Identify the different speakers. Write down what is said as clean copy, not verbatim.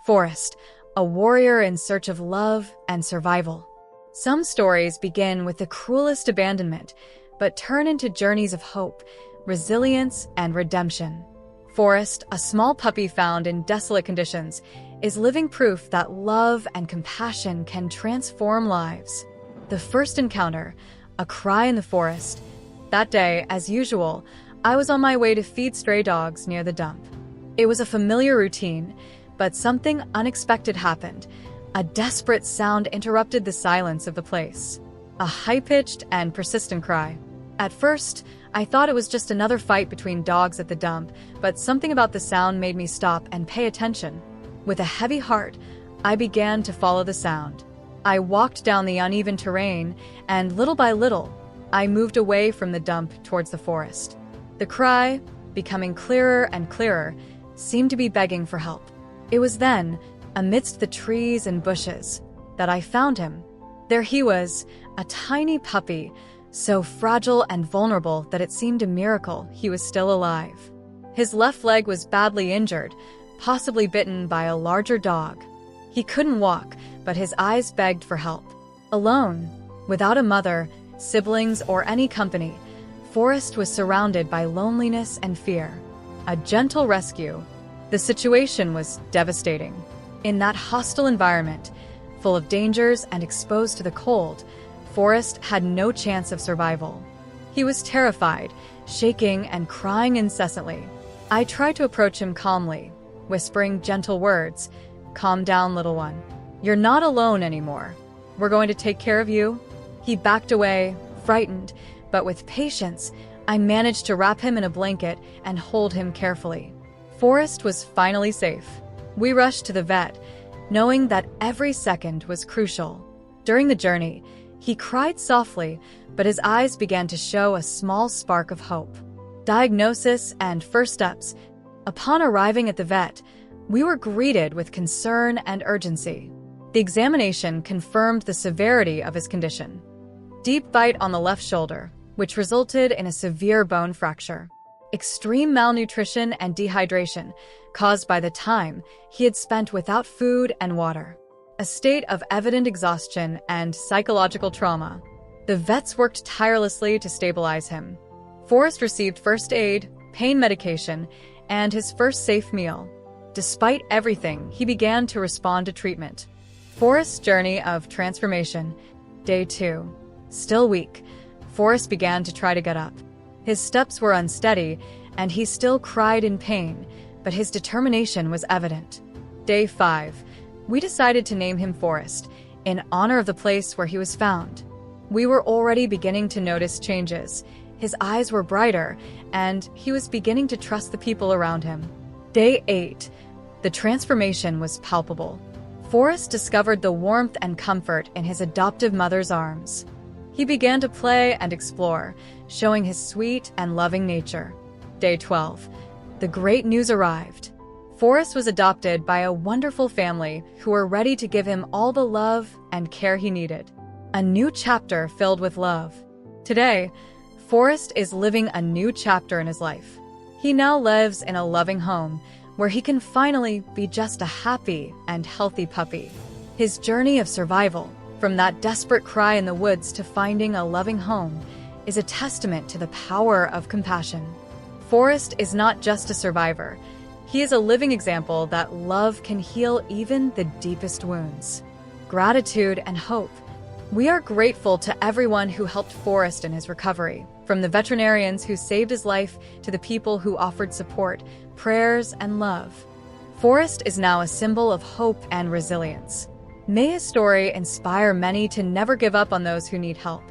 Speaker 1: Forrest, a warrior in search of love and survival. Some stories begin with the cruelest abandonment, but turn into journeys of hope, resilience, and redemption. Forrest, a small puppy found in desolate conditions, is living proof that love and compassion can transform lives. The first encounter, a cry in the forest. That day, as usual, I was on my way to feed stray dogs near the dump. It was a familiar routine, but something unexpected happened. A desperate sound interrupted the silence of the place. A high-pitched and persistent cry. At first, I thought it was just another fight between dogs at the dump, but something about the sound made me stop and pay attention. With a heavy heart, I began to follow the sound. I walked down the uneven terrain, and little by little, I moved away from the dump towards the forest. The cry, becoming clearer and clearer, seemed to be begging for help. It was then, amidst the trees and bushes, that I found him. There he was, a tiny puppy, so fragile and vulnerable that it seemed a miracle he was still alive. His left leg was badly injured, possibly bitten by a larger dog. He couldn't walk, but his eyes begged for help. Alone, without a mother, siblings, or any company, Forrest was surrounded by loneliness and fear. A gentle rescue. The situation was devastating. In that hostile environment, full of dangers and exposed to the cold, Forrest had no chance of survival. He was terrified, shaking and crying incessantly. I tried to approach him calmly, whispering gentle words. "Calm down, little one. You're not alone anymore. We're going to take care of you." He backed away, frightened, but with patience, I managed to wrap him in a blanket and hold him carefully. Forrest was finally safe. We rushed to the vet, knowing that every second was crucial. During the journey, he cried softly, but his eyes began to show a small spark of hope. Diagnosis and first steps. Upon arriving at the vet, we were greeted with concern and urgency. The examination confirmed the severity of his condition. Deep bite on the left shoulder, which resulted in a severe bone fracture. Extreme malnutrition and dehydration caused by the time he had spent without food and water. A state of evident exhaustion and psychological trauma. The vets worked tirelessly to stabilize him. Forrest received first aid, pain medication, and his first safe meal. Despite everything, he began to respond to treatment. Forrest's journey of transformation. Day 2. Still weak, Forrest began to try to get up. His steps were unsteady, and he still cried in pain, but his determination was evident. Day 5. We decided to name him Forrest, in honor of the place where he was found. We were already beginning to notice changes. His eyes were brighter, and he was beginning to trust the people around him. Day 8. The transformation was palpable. Forrest discovered the warmth and comfort in his adoptive mother's arms. He began to play and explore, showing his sweet and loving nature. Day 12. The great news arrived. Forrest was adopted by a wonderful family who were ready to give him all the love and care he needed. A new chapter filled with love. Today, Forrest is living a new chapter in his life. He now lives in a loving home where he can finally be just a happy and healthy puppy. His journey of survival, from that desperate cry in the woods to finding a loving home, is a testament to the power of compassion. Forrest is not just a survivor. He is a living example that love can heal even the deepest wounds. Gratitude and hope. We are grateful to everyone who helped Forrest in his recovery, from the veterinarians who saved his life to the people who offered support, prayers, and love. Forrest is now a symbol of hope and resilience. May his story inspire many to never give up on those who need help,